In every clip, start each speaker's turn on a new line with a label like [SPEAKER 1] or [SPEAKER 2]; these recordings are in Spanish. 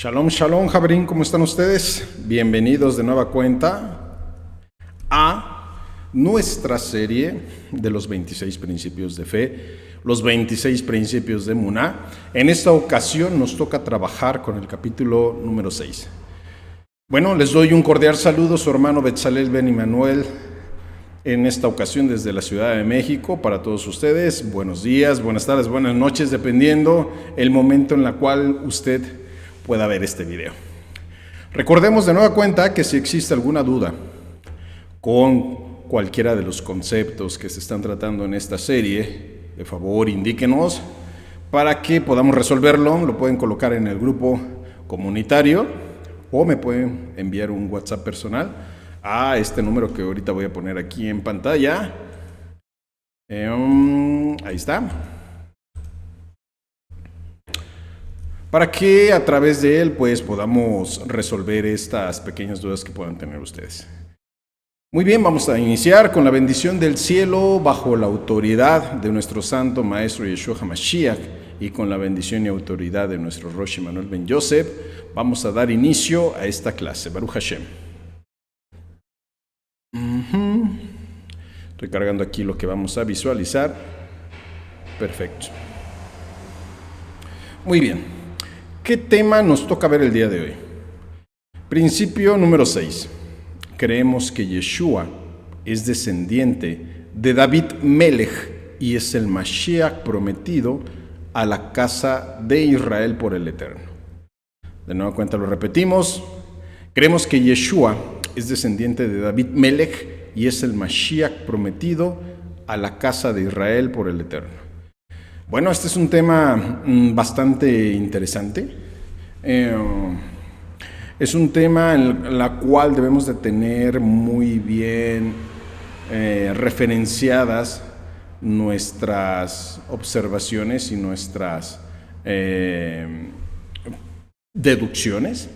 [SPEAKER 1] Shalom, shalom, Javerín, ¿cómo están ustedes? Bienvenidos de nueva cuenta a nuestra serie de los 26 principios de fe, los 26 principios de Emuná. En esta ocasión nos toca trabajar con el capítulo número 6. Bueno, les doy un cordial saludo, su hermano Betzalel Ben Immanuel, en esta ocasión desde la Ciudad de México, para todos ustedes. Buenos días, buenas tardes, buenas noches, dependiendo el momento en el cual usted pueda ver este video. Recordemos de nueva cuenta que si existe alguna duda con cualquiera de los conceptos que se están tratando en esta serie, de favor indíquenos para que podamos resolverlo. Lo pueden colocar en el grupo comunitario o me pueden enviar un WhatsApp personal a este número que ahorita voy a poner aquí en pantalla. Ahí está. Para que a través de él pues podamos resolver estas pequeñas dudas que puedan tener ustedes. Muy bien, vamos a iniciar con la bendición del cielo bajo la autoridad de nuestro santo maestro Yeshua HaMashiach y con la bendición y autoridad de nuestro Rosh Emmanuel Ben Yosef. Vamos a dar inicio a esta clase. Baruch Hashem. Estoy cargando aquí lo que vamos a visualizar. Perfecto. Muy bien. ¿Qué tema nos toca ver el día de hoy? Principio número 6. Creemos que Yeshua es descendiente de David Melech y es el Mashiach prometido a la casa de Israel por el Eterno. De nueva cuenta lo repetimos. Creemos que Yeshua es descendiente de David Melech y es el Mashiach prometido a la casa de Israel por el Eterno. Bueno, este es un tema bastante interesante. Es un tema en el cual debemos de tener muy bien referenciadas nuestras observaciones y nuestras deducciones.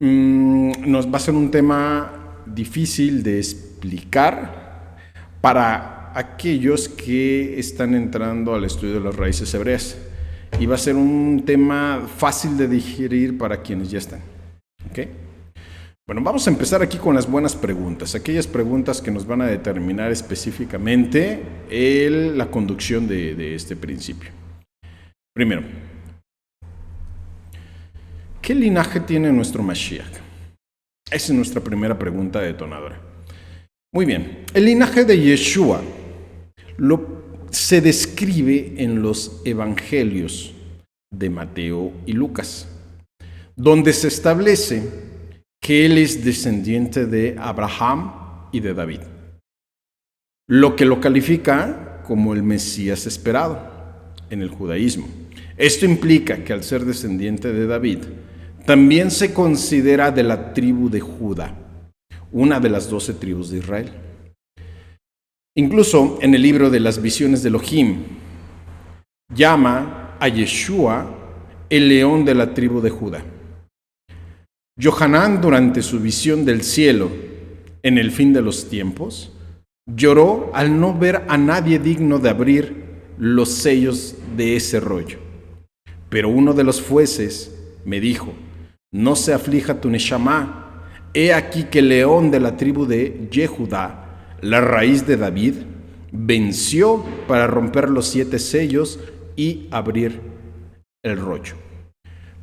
[SPEAKER 1] Nos va a ser un tema difícil de explicar para aquellos que están entrando al estudio de las raíces hebreas, y va a ser un tema fácil de digerir para quienes ya están. ¿Okay? Bueno, vamos a empezar aquí con las buenas preguntas, aquellas preguntas que nos van a determinar específicamente la conducción de este principio. Primero, ¿qué linaje tiene nuestro Mashiach? Esa es nuestra primera pregunta detonadora. Muy bien, el linaje de Yeshua se describe en los evangelios de Mateo y Lucas, donde se establece que él es descendiente de Abraham y de David, lo que lo califica como el Mesías esperado en el judaísmo. Esto implica que al ser descendiente de David, también se considera de la tribu de Judá, una de las 12 tribus de Israel. Incluso en el libro de las visiones de Elohim, llama a Yeshua el león de la tribu de Judá. Yohanan, durante su visión del cielo en el fin de los tiempos, lloró al no ver a nadie digno de abrir los sellos de ese rollo. Pero uno de los jueces me dijo: no se aflija tu neshama, he aquí que el león de la tribu de Yehudá, la raíz de David, venció para romper los 7 sellos y abrir el rollo.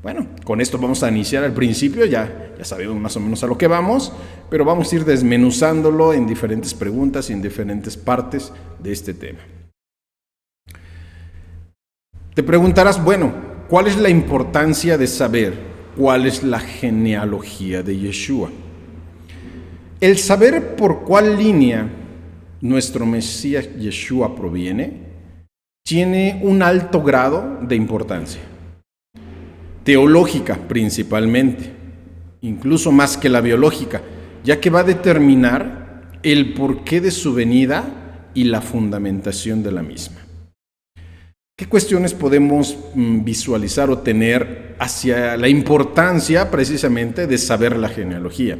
[SPEAKER 1] Bueno, con esto vamos a iniciar al principio, ya sabemos más o menos a lo que vamos, pero vamos a ir desmenuzándolo en diferentes preguntas y en diferentes partes de este tema. Te preguntarás, bueno, ¿cuál es la importancia de saber cuál es la genealogía de Yeshua? El saber por cuál línea nuestro Mesías Yeshua proviene tiene un alto grado de importancia, teológica principalmente, incluso más que la biológica, ya que va a determinar el porqué de su venida y la fundamentación de la misma. ¿Qué cuestiones podemos visualizar o tener hacia la importancia precisamente de saber la genealogía?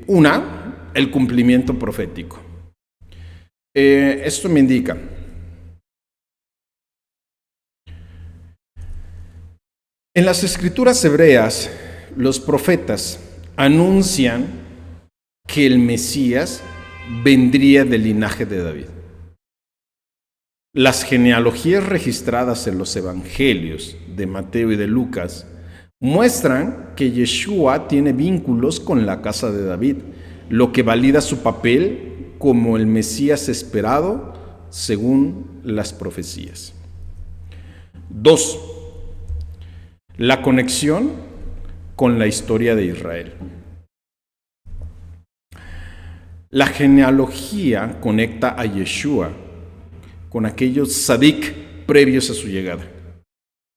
[SPEAKER 1] Una, el cumplimiento profético. Esto me indica En las escrituras hebreas, los profetas anuncian que el Mesías vendría del linaje de David. Las genealogías registradas en los evangelios de Mateo y de Lucas muestran que Yeshua tiene vínculos con la casa de David, lo que valida su papel como el Mesías esperado según las profecías. 2. La conexión con la historia de Israel. La genealogía conecta a Yeshua con aquellos tzadik previos a su llegada,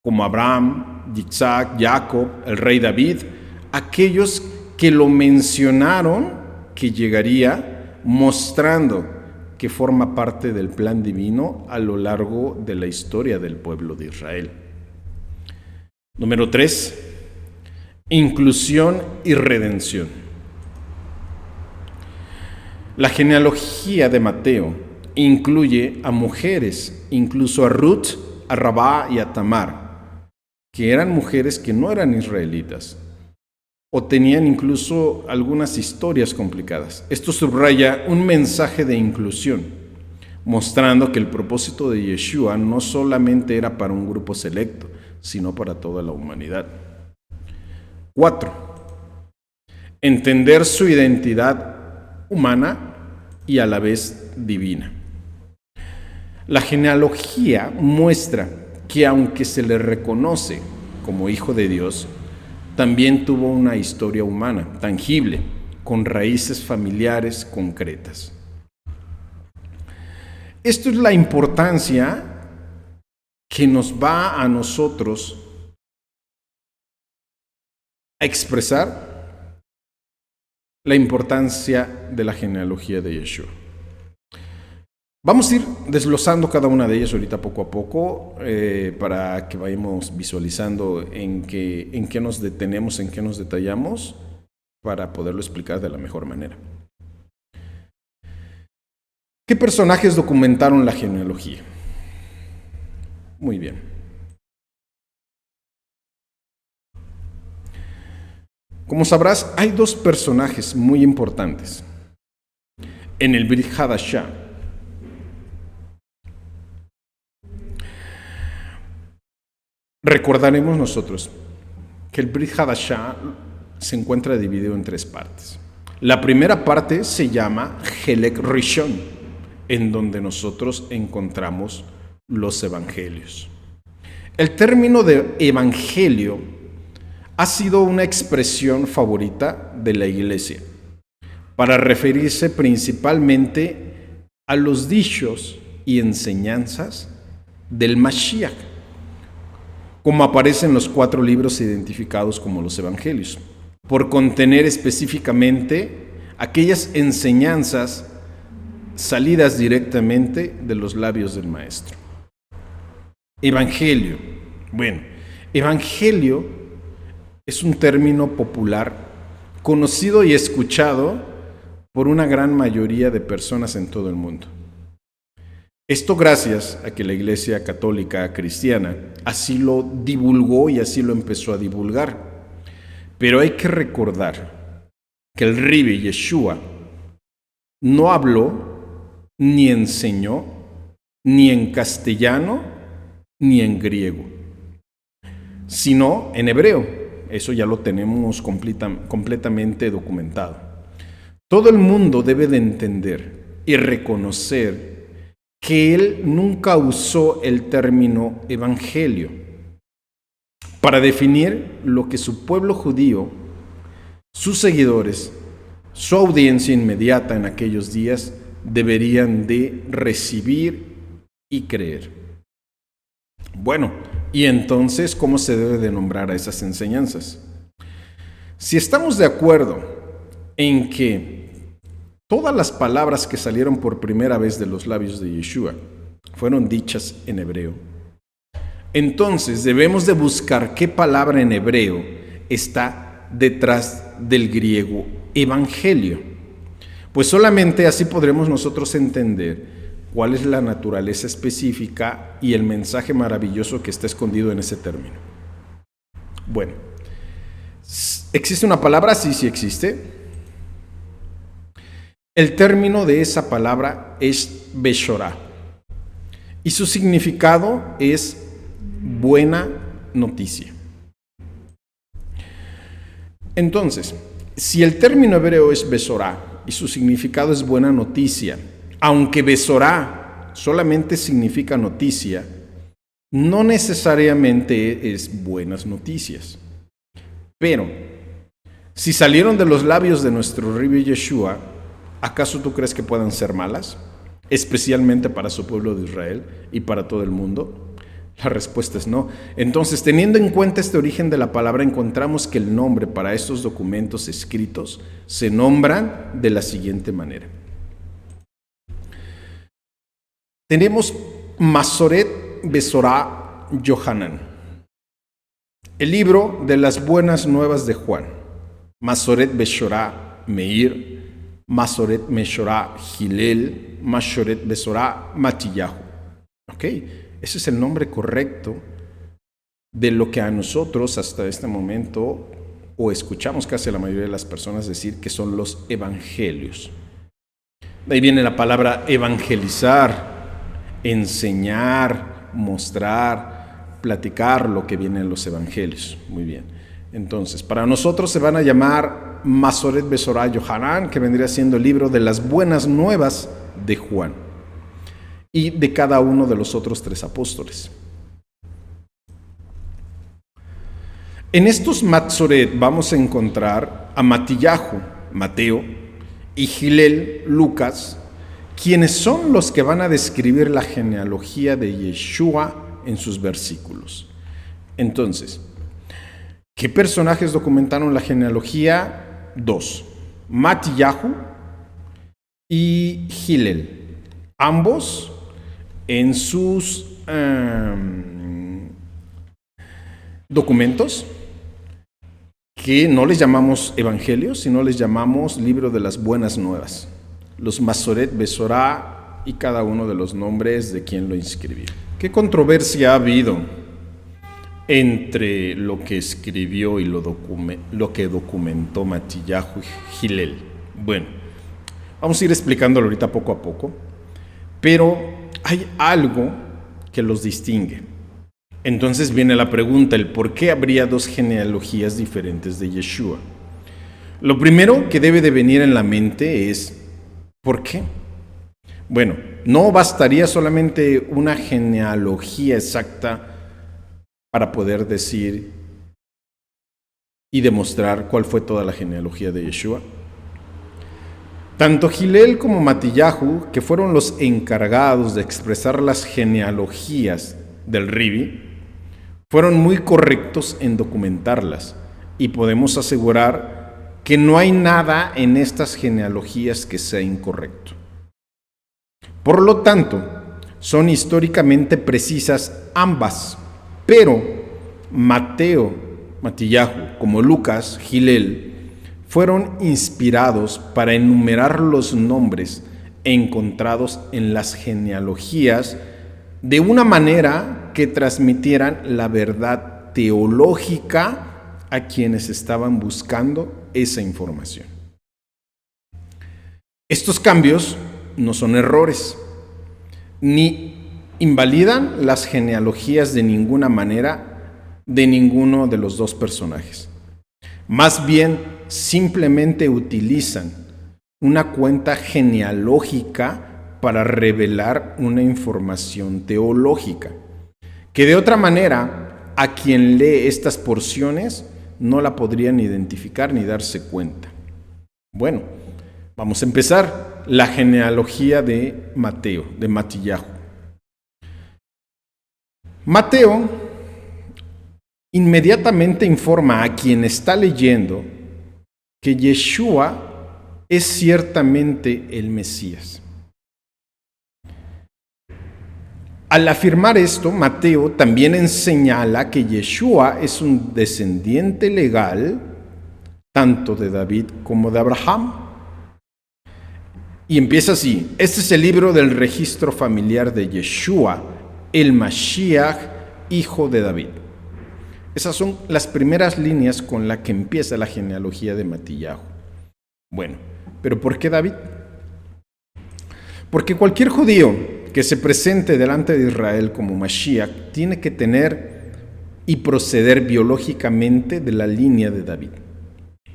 [SPEAKER 1] como Abraham, Isaac, Jacob, el rey David, aquellos que lo mencionaron que llegaría, mostrando que forma parte del plan divino a lo largo de la historia del pueblo de Israel. Número 3, inclusión y redención. La genealogía de Mateo incluye a mujeres, incluso a Ruth, a Rabá y a Tamar, que eran mujeres que no eran israelitas o tenían incluso algunas historias complicadas. Esto subraya un mensaje de inclusión, mostrando que el propósito de Yeshua no solamente era para un grupo selecto, sino para toda la humanidad. 4. Entender su identidad humana y a la vez divina. La genealogía muestra que aunque se le reconoce como hijo de Dios, también tuvo una historia humana, tangible, con raíces familiares concretas. Esto es la importancia que nos va a nosotros a expresar la importancia de la genealogía de Yeshua. Vamos a ir desglosando cada una de ellas ahorita poco a poco para que vayamos visualizando en qué nos detenemos, en qué nos detallamos, para poderlo explicar de la mejor manera. ¿Qué personajes documentaron la genealogía? Muy bien. Como sabrás, hay dos personajes muy importantes en el Brit Hadashah. Recordaremos nosotros que el Brit Hadashah se encuentra dividido en 3 partes. La primera parte se llama Helek Rishon, en donde nosotros encontramos los evangelios. El término de evangelio ha sido una expresión favorita de la Iglesia para referirse principalmente a los dichos y enseñanzas del Mashiach, como aparece en los 4 libros identificados como los evangelios, por contener específicamente aquellas enseñanzas salidas directamente de los labios del Maestro. Evangelio. Bueno, evangelio es un término popular conocido y escuchado por una gran mayoría de personas en todo el mundo. Esto gracias a que la Iglesia Católica Cristiana así lo divulgó y así lo empezó a divulgar. Pero hay que recordar que el Ribi Yeshua no habló ni enseñó ni en castellano ni en griego, sino en hebreo. Eso ya lo tenemos completamente documentado. Todo el mundo debe de entender y reconocer que él nunca usó el término evangelio para definir lo que su pueblo judío, sus seguidores, su audiencia inmediata en aquellos días deberían de recibir y creer. Bueno, y entonces, ¿cómo se debe de nombrar a esas enseñanzas? Si estamos de acuerdo en que todas las palabras que salieron por primera vez de los labios de Yeshua fueron dichas en hebreo, entonces debemos de buscar qué palabra en hebreo está detrás del griego evangelio, pues solamente así podremos nosotros entender cuál es la naturaleza específica y el mensaje maravilloso que está escondido en ese término. Bueno, ¿existe una palabra? Sí, sí existe. El término de esa palabra es Beshorá y su significado es buena noticia. Entonces, si el término hebreo es Besorá y su significado es buena noticia, aunque Besorá solamente significa noticia, no necesariamente es buenas noticias. Pero, si salieron de los labios de nuestro Rabbi Yeshua, ¿acaso tú crees que puedan ser malas? Especialmente para su pueblo de Israel y para todo el mundo. La respuesta es no. Entonces, teniendo en cuenta este origen de la palabra, encontramos que el nombre para estos documentos escritos se nombran de la siguiente manera. Tenemos Masoret Besorá Yohanan, el libro de las buenas nuevas de Juan. Masoret Besorá Meir, Masoret Besorá Hillel, Masoret Besorá Matillahu. ¿Ok? Ese es el nombre correcto de lo que a nosotros hasta este momento, o escuchamos casi a la mayoría de las personas decir que son los evangelios. De ahí viene la palabra evangelizar, enseñar, mostrar, platicar lo que viene en los evangelios. Muy bien. Entonces, para nosotros se van a llamar Masoret Besorá Yohanan, que vendría siendo el libro de las buenas nuevas de Juan y de cada uno de los otros 3 apóstoles. En estos Masoret vamos a encontrar a Matillahu, Mateo, y Hillel, Lucas, quienes son los que van a describir la genealogía de Yeshua en sus versículos. Entonces, ¿qué personajes documentaron la genealogía? 2, Matillahu y Hillel, ambos en sus documentos, que no les llamamos evangelios, sino les llamamos libro de las buenas nuevas, los Masoret Besorá y cada uno de los nombres de quien lo inscribió. ¿Qué controversia ha habido entre lo que escribió y lo que documentó Matillahu y Hillel? Bueno, vamos a ir explicándolo ahorita poco a poco, pero hay algo que los distingue. Entonces viene la pregunta, el por qué habría 2 genealogías diferentes de Yeshua. Lo primero que debe de venir en la mente es, ¿por qué? Bueno, no bastaría solamente una genealogía exacta para poder decir y demostrar cuál fue toda la genealogía de Yeshua. Tanto Hillel como Matillahu, que fueron los encargados de expresar las genealogías del Ribi, fueron muy correctos en documentarlas y podemos asegurar que no hay nada en estas genealogías que sea incorrecto. Por lo tanto, son históricamente precisas ambas, pero Mateo, Matillahu, como Lucas, Hillel, fueron inspirados para enumerar los nombres encontrados en las genealogías de una manera que transmitieran la verdad teológica a quienes estaban buscando esa información. Estos cambios no son errores, ni invalidan las genealogías de ninguna manera de ninguno de los 2 personajes. Más bien, simplemente utilizan una cuenta genealógica para revelar una información teológica, que de otra manera, a quien lee estas porciones no la podrían identificar ni darse cuenta. Bueno, vamos a empezar la genealogía de Mateo, de Matillahu. Mateo inmediatamente informa a quien está leyendo que Yeshua es ciertamente el Mesías. Al afirmar esto, Mateo también señala que Yeshua es un descendiente legal tanto de David como de Abraham. Y empieza así: este es el libro del registro familiar de Yeshua, el Mashiach, hijo de David. Esas son las primeras líneas con las que empieza la genealogía de Matillahu. Bueno, ¿pero por qué David? Porque cualquier judío que se presente delante de Israel como Mashiach tiene que tener y proceder biológicamente de la línea de David,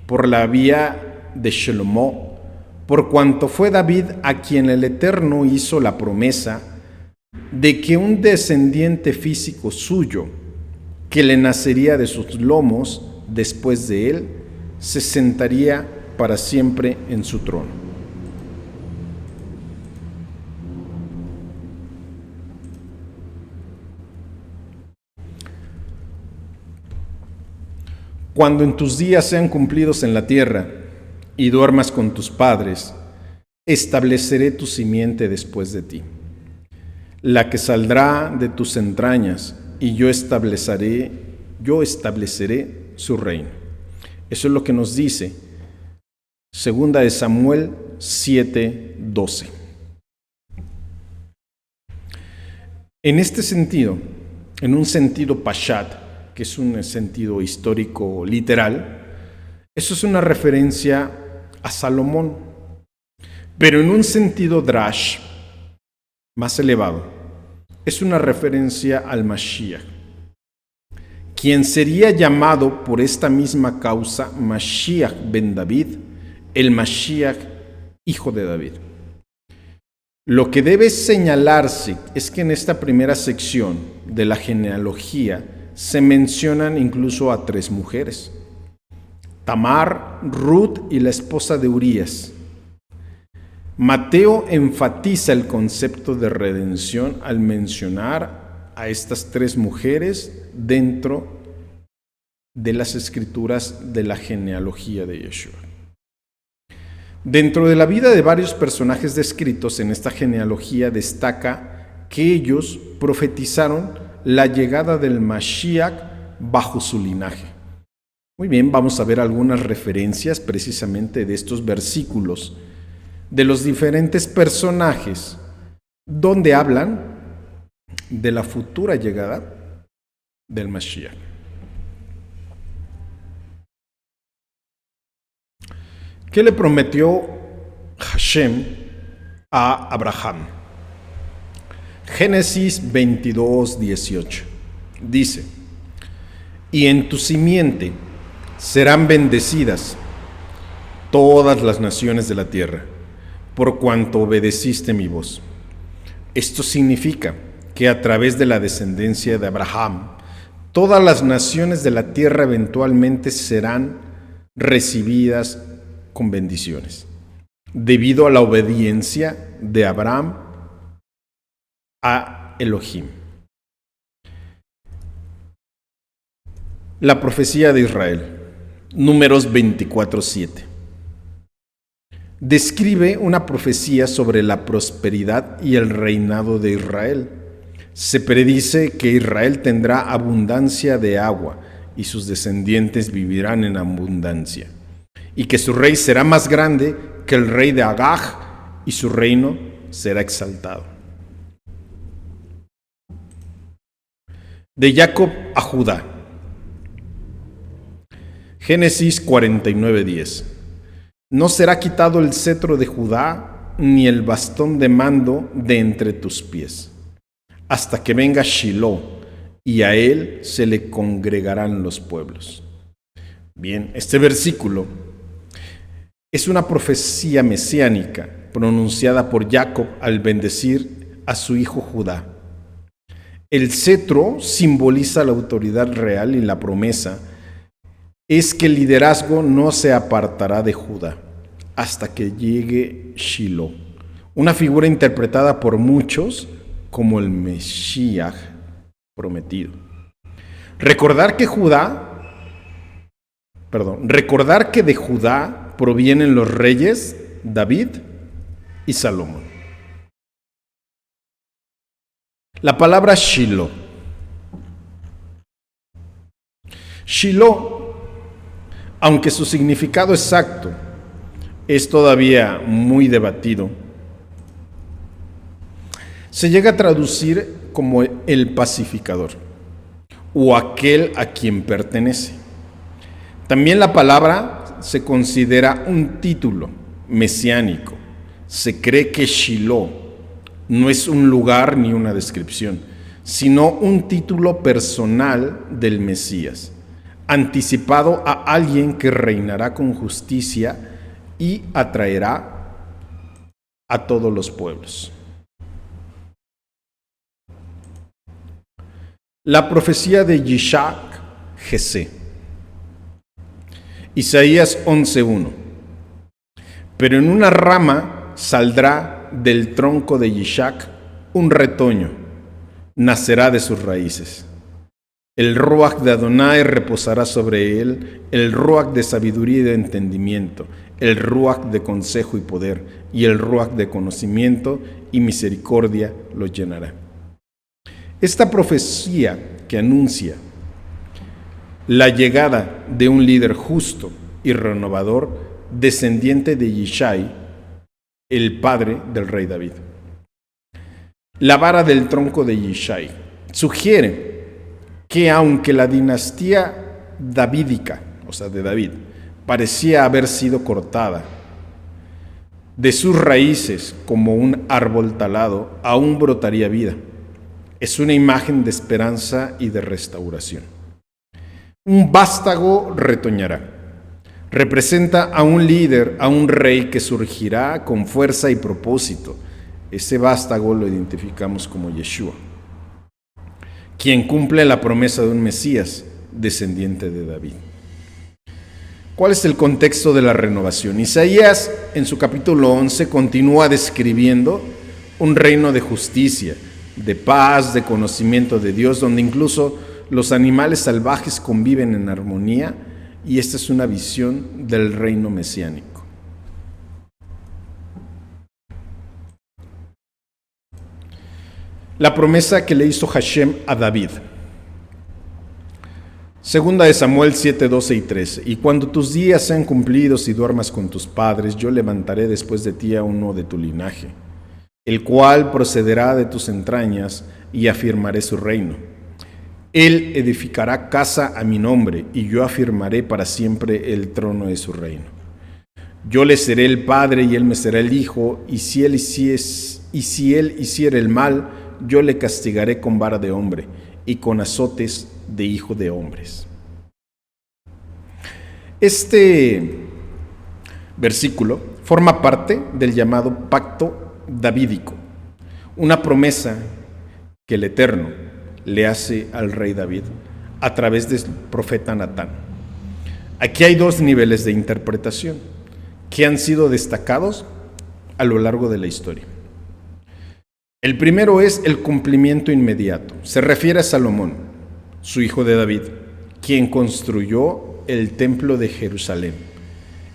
[SPEAKER 1] por la vía de Shlomo, por cuanto fue David a quien el Eterno hizo la promesa de que un descendiente físico suyo, que le nacería de sus lomos después de él, se sentaría para siempre en su trono. Cuando en tus días sean cumplidos en la tierra y duermas con tus padres, estableceré tu simiente después de ti, la que saldrá de tus entrañas, y yo estableceré su reino. Eso es lo que nos dice Segunda de Samuel 7:12. En este sentido, en un sentido pashat, que es un sentido histórico literal, eso es una referencia a Salomón. Pero en un sentido drash, más elevado, es una referencia al Mashiach, quien sería llamado por esta misma causa Mashiach ben David, el Mashiach hijo de David. Lo que debe señalarse es que en esta primera sección de la genealogía se mencionan incluso a 3 mujeres: Tamar, Ruth y la esposa de Urías. Mateo enfatiza el concepto de redención al mencionar a estas 3 mujeres dentro de las escrituras de la genealogía de Yeshua. Dentro de la vida de varios personajes descritos en esta genealogía destaca que ellos profetizaron la llegada del Mashiach bajo su linaje. Muy bien, vamos a ver algunas referencias precisamente de estos versículos de los diferentes personajes donde hablan de la futura llegada del Mashiach. ¿Qué le prometió Hashem a Abraham? Génesis 22:18 dice: y en tu simiente serán bendecidas todas las naciones de la tierra, por cuanto obedeciste mi voz. Esto significa que a través de la descendencia de Abraham, todas las naciones de la tierra eventualmente serán recibidas con bendiciones, debido a la obediencia de Abraham a Elohim. La profecía de Israel, Números 24:7. Describe una profecía sobre la prosperidad y el reinado de Israel. Se predice que Israel tendrá abundancia de agua y sus descendientes vivirán en abundancia, y que su rey será más grande que el rey de Agag y su reino será exaltado. De Jacob a Judá. Génesis 49:10. No será quitado el cetro de Judá, ni el bastón de mando de entre tus pies, hasta que venga Shiloh, y a él se le congregarán los pueblos. Bien, este versículo es una profecía mesiánica pronunciada por Jacob al bendecir a su hijo Judá. El cetro simboliza la autoridad real y la promesa es que el liderazgo no se apartará de Judá hasta que llegue Shiloh, una figura interpretada por muchos como el Mesías prometido. Recordar que de Judá provienen los reyes David y Salomón. La palabra Shiloh. Shiloh, aunque su significado exacto es todavía muy debatido, se llega a traducir como el pacificador, o aquel a quien pertenece. También la palabra se considera un título mesiánico. Se cree que Shiloh no es un lugar ni una descripción, sino un título personal del Mesías, anticipado a alguien que reinará con justicia y atraerá a todos los pueblos. La profecía de Yishak Jesé. Isaías 11:1. Pero en una rama saldrá del tronco de Yishak un retoño, nacerá de sus raíces. El ruach de Adonai reposará sobre él, el ruach de sabiduría y de entendimiento, el ruach de consejo y poder, y el ruach de conocimiento y misericordia lo llenará. Esta profecía que anuncia la llegada de un líder justo y renovador, descendiente de Yishai, el padre del rey David. La vara del tronco de Yishai sugiere que aunque la dinastía davídica, o sea, de David, parecía haber sido cortada, de sus raíces como un árbol talado, aún brotaría vida. Es una imagen de esperanza y de restauración. Un vástago retoñará. Representa a un líder, a un rey que surgirá con fuerza y propósito. Ese vástago lo identificamos como Yeshua, quien cumple la promesa de un Mesías, descendiente de David. ¿Cuál es el contexto de la renovación? Isaías, en su capítulo 11, continúa describiendo un reino de justicia, de paz, de conocimiento de Dios, donde incluso los animales salvajes conviven en armonía, y esta es una visión del reino mesiánico. La promesa que le hizo Hashem a David. Segunda de Samuel 7, 12 y 13. Y cuando tus días sean cumplidos y duermas con tus padres, yo levantaré después de ti a uno de tu linaje, el cual procederá de tus entrañas, y afirmaré su reino. Él edificará casa a mi nombre, y yo afirmaré para siempre el trono de su reino. Yo le seré el padre y él me será el hijo, y si él hiciera el mal, yo le castigaré con vara de hombre y con azotes de hijo de hombres. Este versículo forma parte del llamado pacto davídico, una promesa que el Eterno le hace al rey David a través del profeta Natán. Aquí hay dos niveles de interpretación que han sido destacados a lo largo de la historia. El primero es el cumplimiento inmediato. Se refiere a Salomón, su hijo de David, quien construyó el templo de Jerusalén.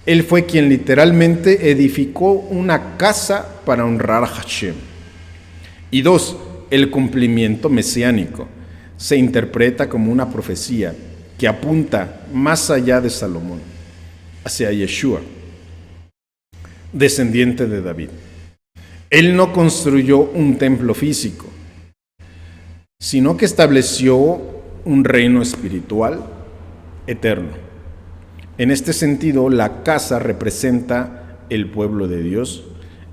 [SPEAKER 1] Él fue quien literalmente edificó una casa para honrar a Hashem. Y dos, el cumplimiento mesiánico. Se interpreta como una profecía que apunta más allá de Salomón, hacia Yeshua, descendiente de David. Él no construyó un templo físico, sino que estableció un reino espiritual eterno. En este sentido, la casa representa el pueblo de Dios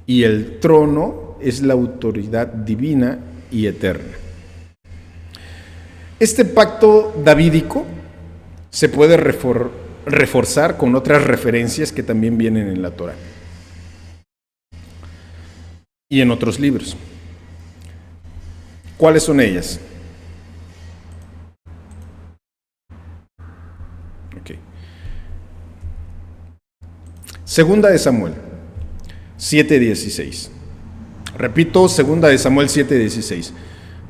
[SPEAKER 1] y el trono es la autoridad divina y eterna. Este pacto davídico se puede reforzar con otras referencias que también vienen en la Torá y en otros libros. ¿Cuáles son ellas? Segunda de Samuel 7:16. Repito, segunda de Samuel 7:16.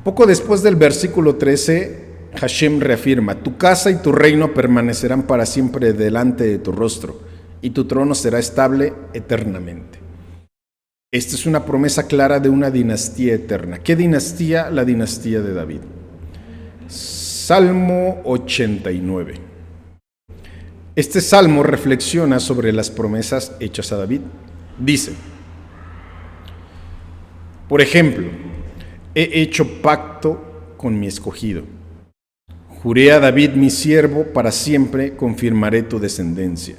[SPEAKER 1] Poco después del versículo 13, Hashem reafirma: tu casa y tu reino permanecerán para siempre delante de tu rostro, y tu trono será estable eternamente. Esta es una promesa clara de una dinastía eterna. ¿Qué dinastía? La dinastía de David. Salmo 89. Este salmo reflexiona sobre las promesas hechas a David. Dice, por ejemplo, he hecho pacto con mi escogido. Juré a David mi siervo, para siempre confirmaré tu descendencia.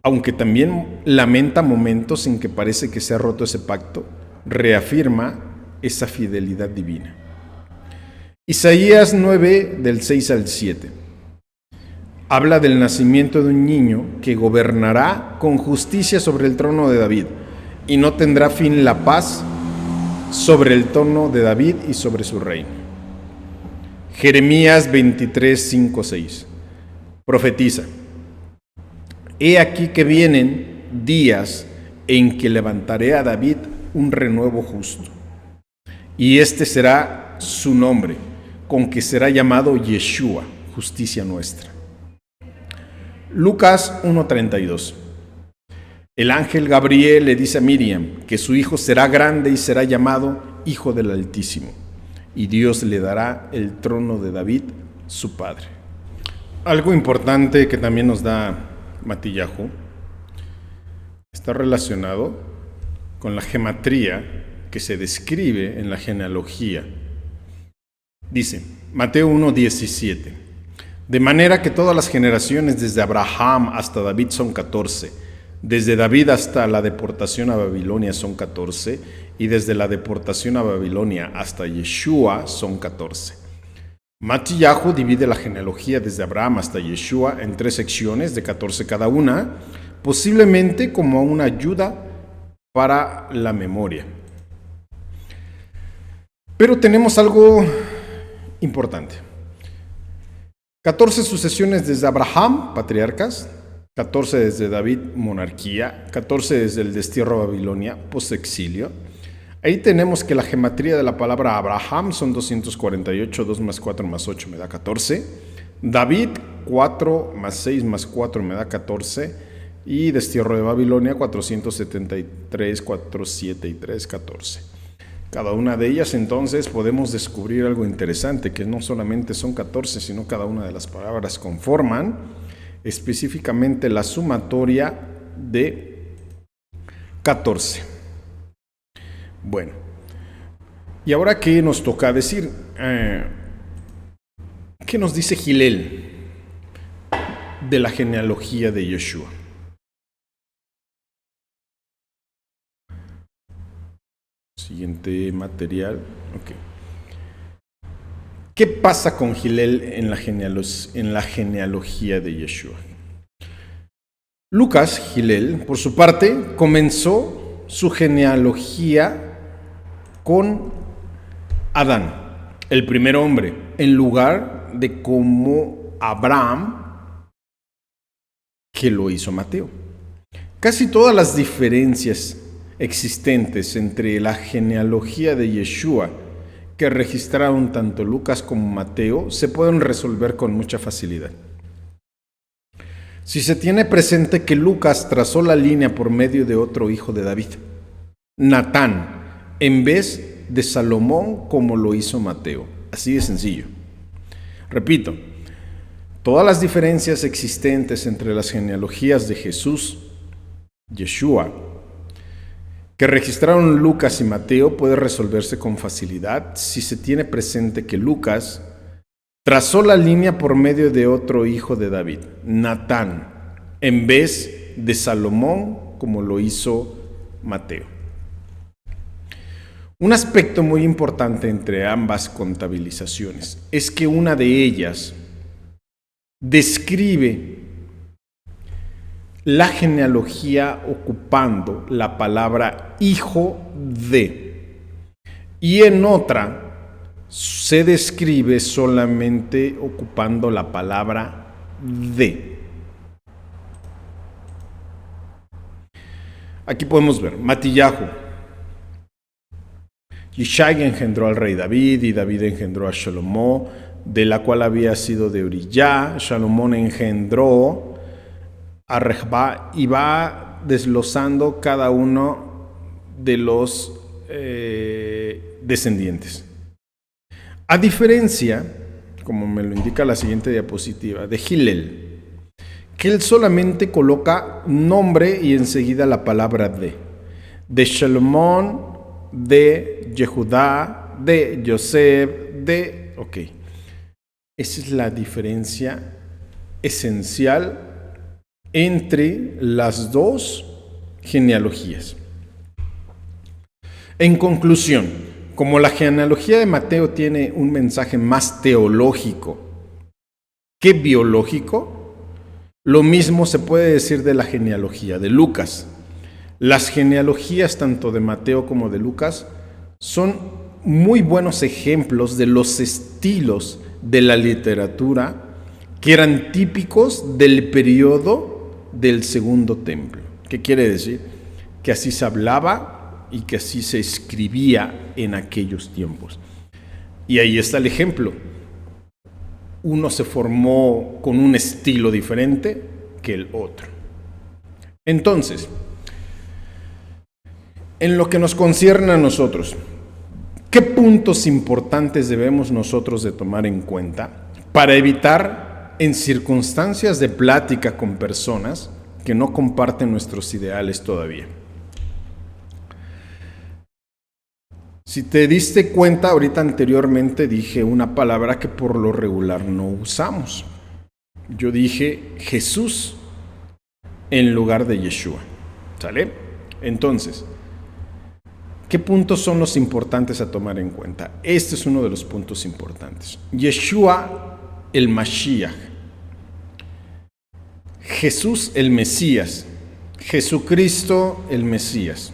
[SPEAKER 1] Aunque también lamenta momentos en que parece que se ha roto ese pacto, reafirma esa fidelidad divina. Isaías 9, del 6 al 7. Habla del nacimiento de un niño que gobernará con justicia sobre el trono de David, y no tendrá fin la paz sobre el trono de David y sobre su reino. Jeremías 23, 5, 6. Profetiza: He aquí que vienen días en que levantaré a David un renuevo justo, y este será su nombre, con que será llamado Yeshua, justicia nuestra. Lucas 1:32. El ángel Gabriel le dice a Miriam que su hijo será grande y será llamado Hijo del Altísimo, y Dios le dará el trono de David, su padre. Algo importante que también nos da Matillahu está relacionado con la gematría que se describe en la genealogía. Dice, Mateo 1:17, de manera que todas las generaciones desde Abraham hasta David son 14, desde David hasta la deportación a Babilonia son 14, y desde la deportación a Babilonia hasta Yeshua son 14. Matillahu divide la genealogía desde Abraham hasta Yeshua en 3 secciones de 14 cada una, posiblemente como una ayuda para la memoria. Pero tenemos algo importante. 14 sucesiones desde Abraham, patriarcas, 14 desde David, monarquía, 14 desde el destierro a Babilonia, postexilio. Ahí tenemos que la gematría de la palabra Abraham son 248, 2 más 4 más 8 me da 14. David, 4 más 6 más 4 me da 14. Y destierro de Babilonia, 473, 4, 7 y 3, 14. Cada una de ellas entonces podemos descubrir algo interesante, que no solamente son 14, sino cada una de las palabras conforman específicamente la sumatoria de 14. Bueno, y ahora ¿qué nos toca decir? ¿Qué nos dice Hillel de la genealogía de Yeshua? Siguiente material. Okay. ¿Qué pasa con Hillel en la genealogía de Yeshua? Lucas, Hillel, por su parte, comenzó su genealogía con Adán, el primer hombre, en lugar de como Abraham, que lo hizo Mateo. Casi todas las diferencias existentes entre la genealogía de Yeshua que registraron tanto Lucas como Mateo se pueden resolver con mucha facilidad. Si se tiene presente que Lucas trazó la línea por medio de otro hijo de David, Natán, en vez de Salomón como lo hizo Mateo. Así de sencillo. Repito, todas las diferencias existentes entre las genealogías de Jesús, Yeshua, que registraron Lucas y Mateo puede resolverse con facilidad si se tiene presente que Lucas trazó la línea por medio de otro hijo de David, Natán, en vez de Salomón como lo hizo Mateo. Un aspecto muy importante entre ambas contabilizaciones es que una de ellas describe la genealogía ocupando la palabra hijo de, y en otra se describe solamente ocupando la palabra de. Aquí podemos ver, Matillahu. Yishai engendró al rey David, y David engendró a Salomón, de la cual había sido de Uriyá. Salomón engendró a Rejbá, y va desglosando cada uno de los descendientes. A diferencia, como me lo indica la siguiente diapositiva, de Hillel, que él solamente coloca nombre y enseguida la palabra de Salomón, de Yehudá, de Yosef, de... Ok. Esa es la diferencia esencial entre las dos genealogías. En conclusión, como la genealogía de Mateo tiene un mensaje más teológico que biológico, lo mismo se puede decir de la genealogía de Lucas. Las genealogías tanto de Mateo como de Lucas son muy buenos ejemplos de los estilos de la literatura que eran típicos del periodo del Segundo Templo. ¿Qué quiere decir? Que así se hablaba y que así se escribía en aquellos tiempos. Y ahí está el ejemplo. Uno se formó con un estilo diferente que el otro. Entonces, en lo que nos concierne a nosotros, ¿qué puntos importantes debemos nosotros de tomar en cuenta para evitar en circunstancias de plática con personas que no comparten nuestros ideales todavía? Si te diste cuenta, ahorita anteriormente dije una palabra que por lo regular no usamos. Yo dije Jesús en lugar de Yeshua. ¿Sale? Entonces, ¿qué puntos son los importantes a tomar en cuenta? Este es uno de los puntos importantes. Yeshua, el Mashiach. Jesús, el Mesías. Jesucristo, el Mesías.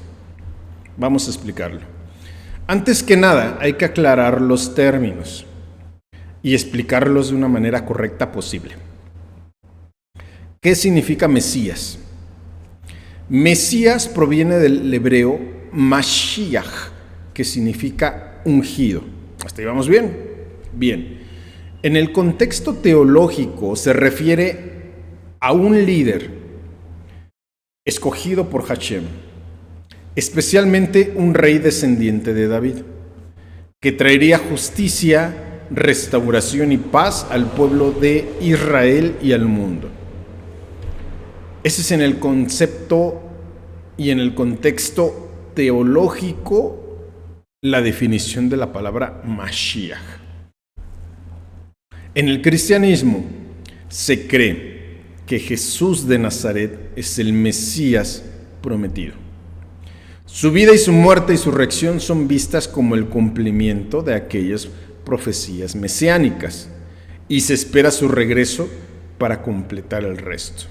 [SPEAKER 1] Vamos a explicarlo. Antes que nada, hay que aclarar los términos y explicarlos de una manera correcta posible. ¿Qué significa Mesías? Mesías proviene del hebreo Mashiach, que significa ungido. ¿Hasta ahí vamos bien? Bien. En el contexto teológico se refiere a un líder escogido por Hashem, especialmente un rey descendiente de David, que traería justicia, restauración y paz al pueblo de Israel y al mundo. Ese es en el concepto y en el contexto teológico la definición de la palabra Mashiach. En el cristianismo se cree que Jesús de Nazaret es el Mesías prometido. Su vida y su muerte y su resurrección son vistas como el cumplimiento de aquellas profecías mesiánicas y se espera su regreso para completar el resto.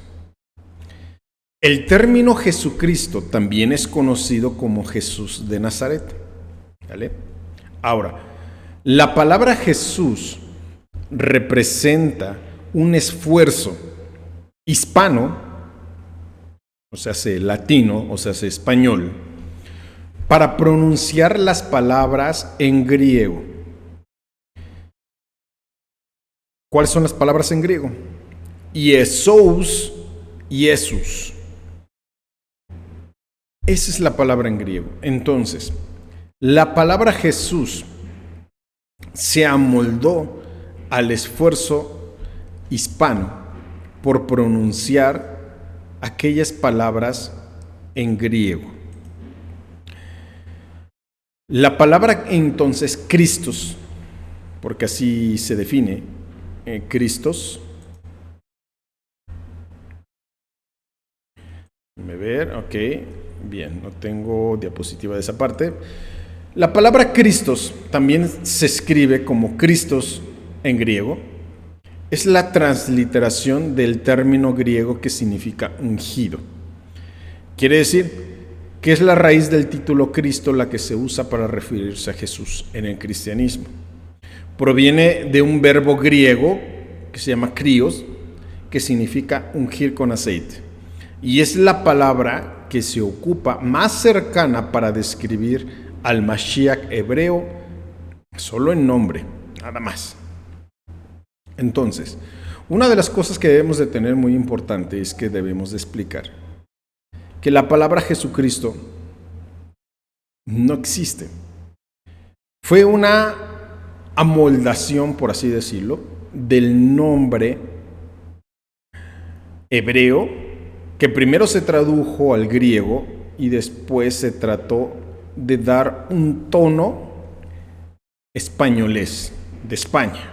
[SPEAKER 1] El término Jesucristo también es conocido como Jesús de Nazaret. ¿Vale? Ahora, la palabra Jesús representa un esfuerzo hispano, o sea, latino, o sea, español, para pronunciar las palabras en griego. ¿Cuáles son las palabras en griego? Jesús, Jesús. Esa es la palabra en griego. Entonces, la palabra Jesús se amoldó al esfuerzo hispano por pronunciar aquellas palabras en griego. La palabra entonces Christos, porque así se define, Christos. Déjame ver, ok, bien, no tengo diapositiva de esa parte. La palabra Christos también se escribe como Christos en griego. Es la transliteración del término griego que significa ungido. Quiere decir que es la raíz del título Cristo la que se usa para referirse a Jesús en el cristianismo. Proviene de un verbo griego que se llama krios, que significa ungir con aceite. Y es la palabra que se ocupa más cercana para describir al Mashiach hebreo, solo en nombre, nada más. Entonces, una de las cosas que debemos de tener muy importante es que debemos de explicar que la palabra Jesucristo no existe. Fue una amoldación, por así decirlo, del nombre hebreo que primero se tradujo al griego y después se trató de dar un tono españolés de España.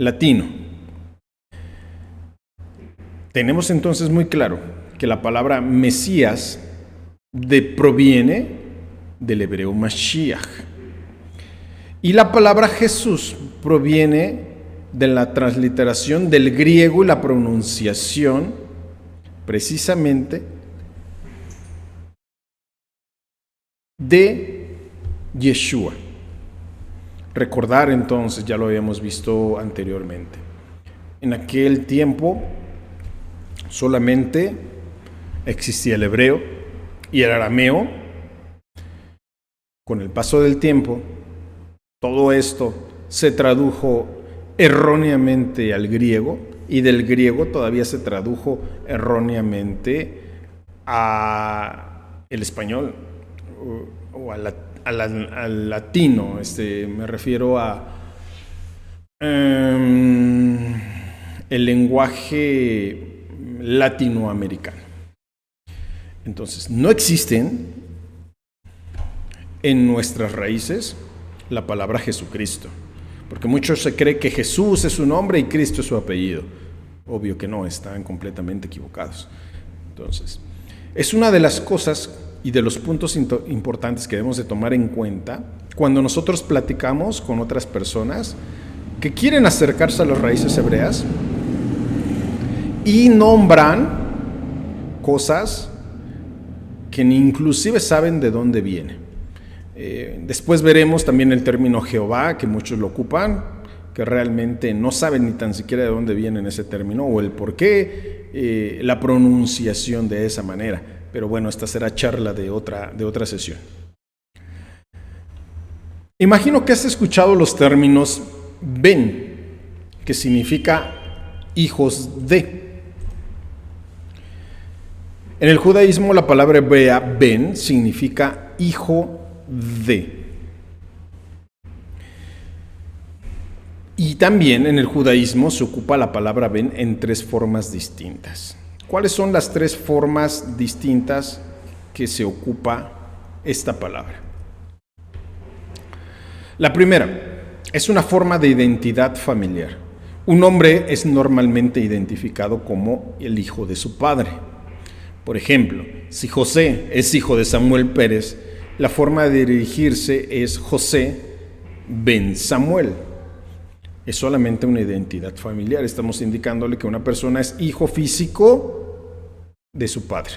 [SPEAKER 1] latino. Tenemos entonces muy claro que la palabra Mesías proviene del hebreo Mashiach. Y la palabra Jesús proviene de la transliteración del griego y la pronunciación precisamente de Yeshua. Recordar entonces, ya lo habíamos visto anteriormente, en aquel tiempo solamente existía el hebreo y el arameo. Con el paso del tiempo, todo esto se tradujo erróneamente al griego, y del griego todavía se tradujo erróneamente al español o al latino. Me refiero a el lenguaje latinoamericano. Entonces, no existen en nuestras raíces la palabra Jesucristo, porque muchos se creen que Jesús es su nombre y Cristo es su apellido. Obvio que no, están completamente equivocados. Entonces, es una de las cosas y de los puntos importantes que debemos de tomar en cuenta cuando nosotros platicamos con otras personas que quieren acercarse a las raíces hebreas y nombran cosas que ni inclusive saben de dónde viene. Después veremos también el término Jehová, que muchos lo ocupan, que realmente no saben ni tan siquiera de dónde viene ese término o el por qué, la pronunciación de esa manera. Pero bueno, esta será charla de otra sesión. Imagino que has escuchado los términos Ben, que significa hijos de. En el judaísmo la palabra hebrea Ben significa hijo de. Y también en el judaísmo se ocupa la palabra Ben en 3 formas distintas. ¿Cuáles son las 3 formas distintas que se ocupa esta palabra? La primera es una forma de identidad familiar. Un hombre es normalmente identificado como el hijo de su padre. Por ejemplo, si José es hijo de Samuel Pérez, la forma de dirigirse es José ben Samuel. Es solamente una identidad familiar. Estamos indicándole que una persona es hijo físico de su padre.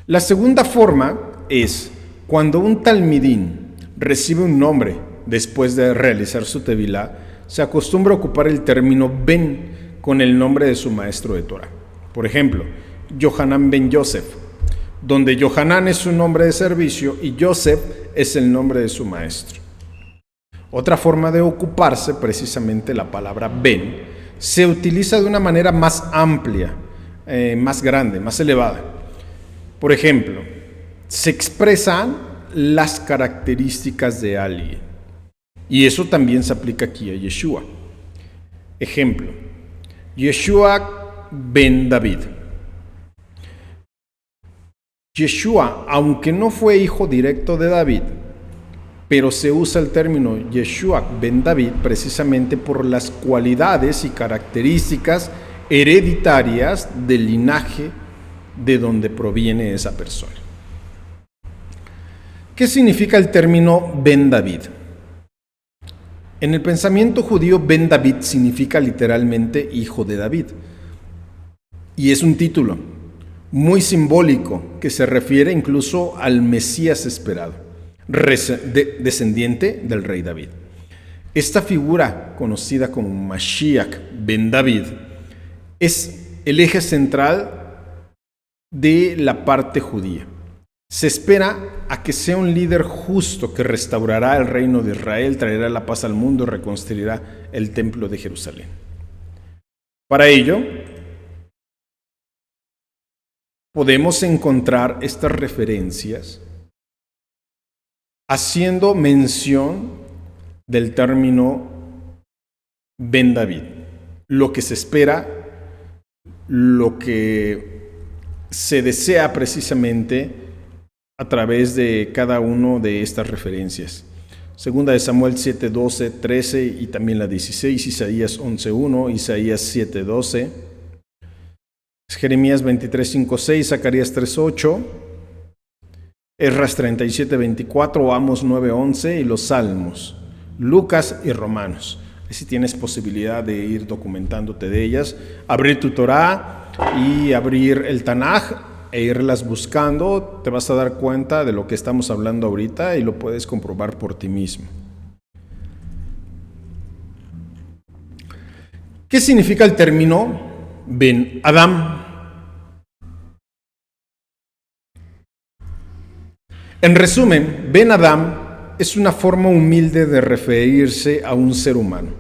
[SPEAKER 1] La segunda forma es cuando un talmidín recibe un nombre después de realizar su tevilá, se acostumbra a ocupar el término Ben con el nombre de su maestro de Torah. Por ejemplo, Yohanan ben Yosef, donde Yohanan es su nombre de servicio y Yosef es el nombre de su maestro. Otra forma de ocuparse, precisamente la palabra Ben, se utiliza de una manera más amplia, más grande, más elevada. Por ejemplo, se expresan las características de alguien. Y eso también se aplica aquí a Yeshua. Ejemplo, Yeshua ben David. Yeshua, aunque no fue hijo directo de David, pero se usa el término Yeshua ben David precisamente por las cualidades y características hereditarias del linaje de donde proviene esa persona. ¿Qué significa el término ben David? En el pensamiento judío, Ben David significa literalmente hijo de David. Y es un título muy simbólico que se refiere incluso al Mesías esperado, descendiente del rey David. Esta figura, conocida como Mashiach Ben David, es el eje central de la parte judía. Se espera a que sea un líder justo que restaurará el reino de Israel, traerá la paz al mundo y reconstruirá el templo de Jerusalén. Para ello, podemos encontrar estas referencias haciendo mención del término Ben David, lo que se espera, lo que se desea precisamente a través de cada una de estas referencias. Segunda de Samuel 7, 12, 13 y también la 16, Isaías 11, 1, Isaías 7, 12, Jeremías 23, 5, 6, Zacarías 3, 8, Esdras 37, 24, Amos 9, 11 y los Salmos, Lucas y Romanos. Si tienes posibilidad de ir documentándote de ellas, abrir tu Torá y abrir el Tanaj e irlas buscando, te vas a dar cuenta de lo que estamos hablando ahorita y lo puedes comprobar por ti mismo. ¿Qué significa el término Ben Adam? En resumen, Ben Adam es una forma humilde de referirse a un ser humano,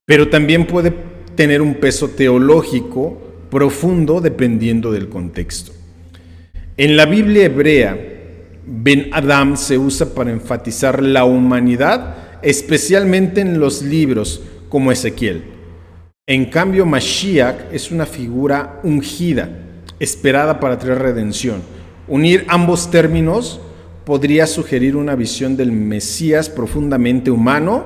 [SPEAKER 1] pero también puede tener un peso teológico profundo dependiendo del contexto. En la Biblia hebrea, Ben Adam se usa para enfatizar la humanidad, especialmente en los libros como Ezequiel. En cambio, Mashiach es una figura ungida, esperada para traer redención. Unir ambos términos podría sugerir una visión del Mesías profundamente humano,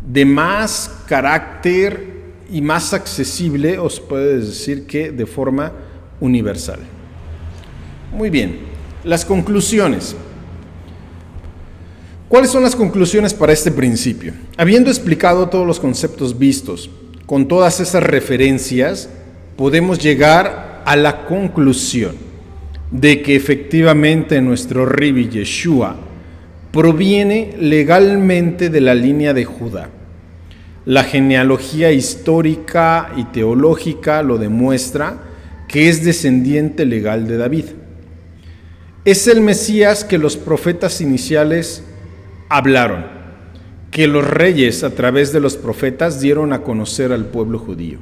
[SPEAKER 1] de más carácter y más accesible, os puede decir que de forma universal. Muy bien, las conclusiones. ¿Cuáles son las conclusiones para este principio? Habiendo explicado todos los conceptos vistos, con todas esas referencias, podemos llegar a la conclusión de que efectivamente nuestro Rabbi Yeshua proviene legalmente de la línea de Judá. La genealogía histórica y teológica lo demuestra, que es descendiente legal de David. Es el Mesías que los profetas iniciales hablaron, que los reyes a través de los profetas dieron a conocer al pueblo judío.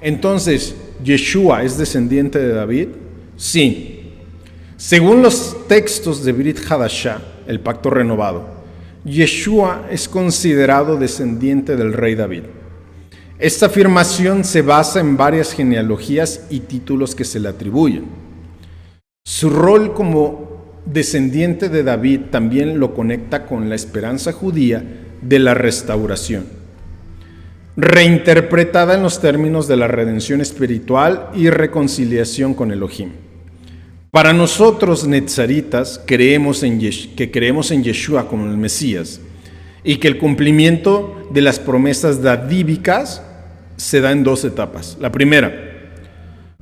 [SPEAKER 1] Entonces, ¿Yeshua es descendiente de David? Sí. Según los textos de Brit Hadashah, el pacto renovado, Yeshua es considerado descendiente del rey David. Esta afirmación se basa en varias genealogías y títulos que se le atribuyen. Su rol como descendiente de David también lo conecta con la esperanza judía de la restauración, reinterpretada en los términos de la redención espiritual y reconciliación con Elohim. Para nosotros, netzaritas, creemos en Yeshua como el Mesías y que el cumplimiento de las promesas davídicas se da en dos etapas. La primera,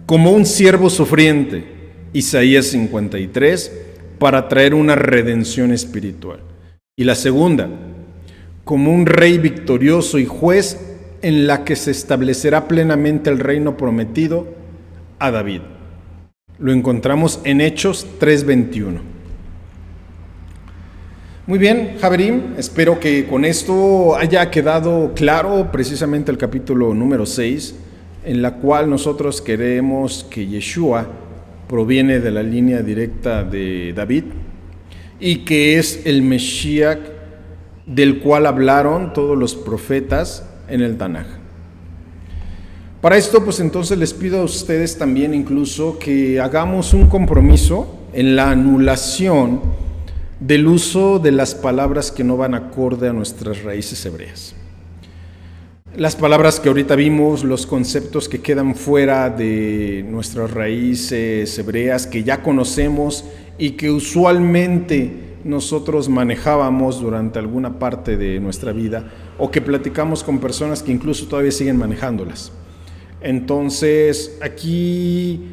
[SPEAKER 1] como un siervo sufriente, Isaías 53, para traer una redención espiritual. Y la segunda, como un rey victorioso y juez en la que se establecerá plenamente el reino prometido a David. Lo encontramos en Hechos 3:21. Muy bien, Javerim, espero que con esto haya quedado claro precisamente el capítulo número 6, en la cual nosotros creemos que Yeshua proviene de la línea directa de David y que es el Mesías del cual hablaron todos los profetas en el Tanaj. Para esto, pues entonces les pido a ustedes también incluso que hagamos un compromiso en la anulación del uso de las palabras que no van acorde a nuestras raíces hebreas. Las palabras que ahorita vimos, los conceptos que quedan fuera de nuestras raíces hebreas, que ya conocemos y que usualmente nosotros manejábamos durante alguna parte de nuestra vida, o que platicamos con personas que incluso todavía siguen manejándolas. Entonces, aquí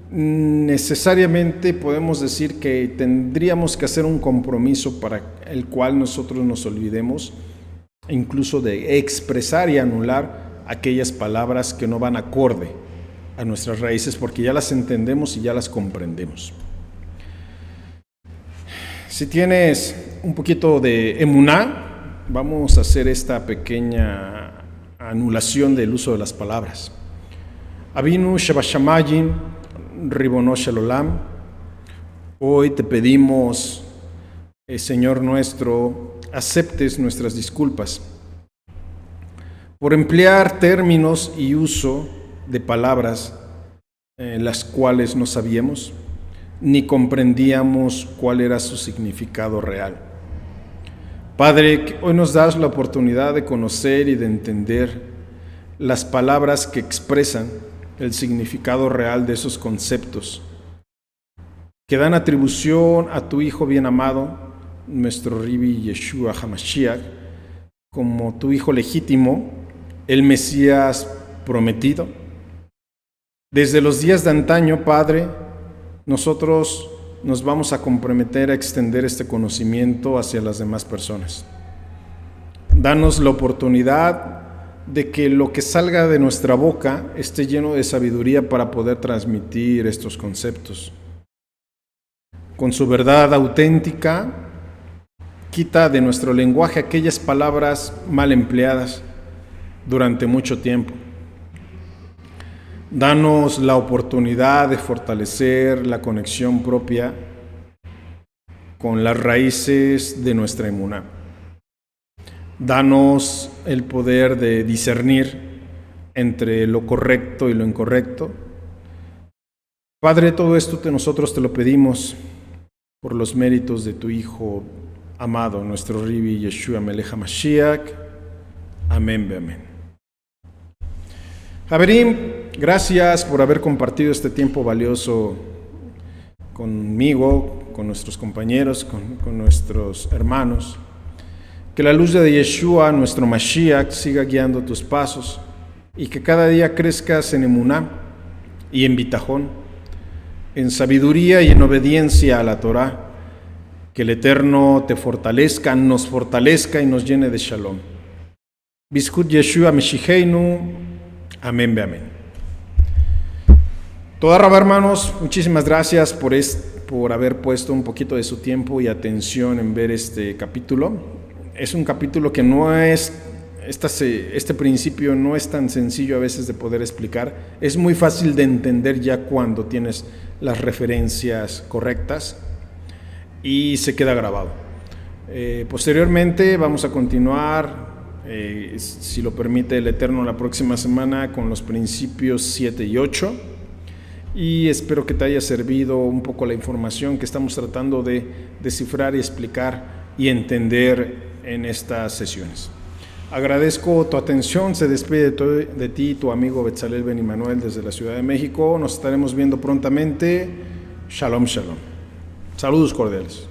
[SPEAKER 1] necesariamente podemos decir que tendríamos que hacer un compromiso para el cual nosotros nos olvidemos incluso de expresar y anular aquellas palabras que no van acorde a nuestras raíces, porque ya las entendemos y ya las comprendemos. Si tienes un poquito de emuná, vamos a hacer esta pequeña anulación del uso de las palabras. Avinu Shebashamayim, Ribono Shel Olam, hoy te pedimos, Señor nuestro, aceptes nuestras disculpas por emplear términos y uso de palabras las cuales no sabíamos ni comprendíamos cuál era su significado real. Padre, que hoy nos das la oportunidad de conocer y de entender las palabras que expresan el significado real de esos conceptos, que dan atribución a tu Hijo bien amado, nuestro Ribi Yeshua HaMashiach, como tu Hijo legítimo, el Mesías prometido. Desde los días de antaño, Padre, nosotros nos vamos a comprometer a extender este conocimiento hacia las demás personas. Danos la oportunidad de que lo que salga de nuestra boca esté lleno de sabiduría para poder transmitir estos conceptos. Con su verdad auténtica, quita de nuestro lenguaje aquellas palabras mal empleadas durante mucho tiempo. Danos la oportunidad de fortalecer la conexión propia con las raíces de nuestra emuná. Danos el poder de discernir entre lo correcto y lo incorrecto. Padre, todo esto nosotros te lo pedimos por los méritos de tu Hijo amado, nuestro Ribi Yeshua Melech HaMashiach. Amén, amén. Haverim, gracias por haber compartido este tiempo valioso conmigo, con nuestros compañeros, con nuestros hermanos. Que la luz de Yeshua, nuestro Mashiach, siga guiando tus pasos y que cada día crezcas en emuná y en bitajón, en sabiduría y en obediencia a la Torá. Que el Eterno te fortalezca, nos fortalezca y nos llene de shalom. Bizkut Yeshua Meshicheinu. Amén, amén. Toda Rabá, hermanos, muchísimas gracias por haber puesto un poquito de su tiempo y atención en ver este capítulo. Es un capítulo que no es, este principio no es tan sencillo a veces de poder explicar. Es muy fácil de entender ya cuando tienes las referencias correctas y se queda grabado. Posteriormente vamos a continuar, si lo permite el Eterno, la próxima semana con los principios 7 y 8. Y espero que te haya servido un poco la información que estamos tratando de descifrar y explicar y entender en estas sesiones. Agradezco tu atención. Se despide de ti tu amigo Betzalel Ben Immanuel desde la Ciudad de México. Nos estaremos viendo prontamente. Shalom, shalom. Saludos cordiales.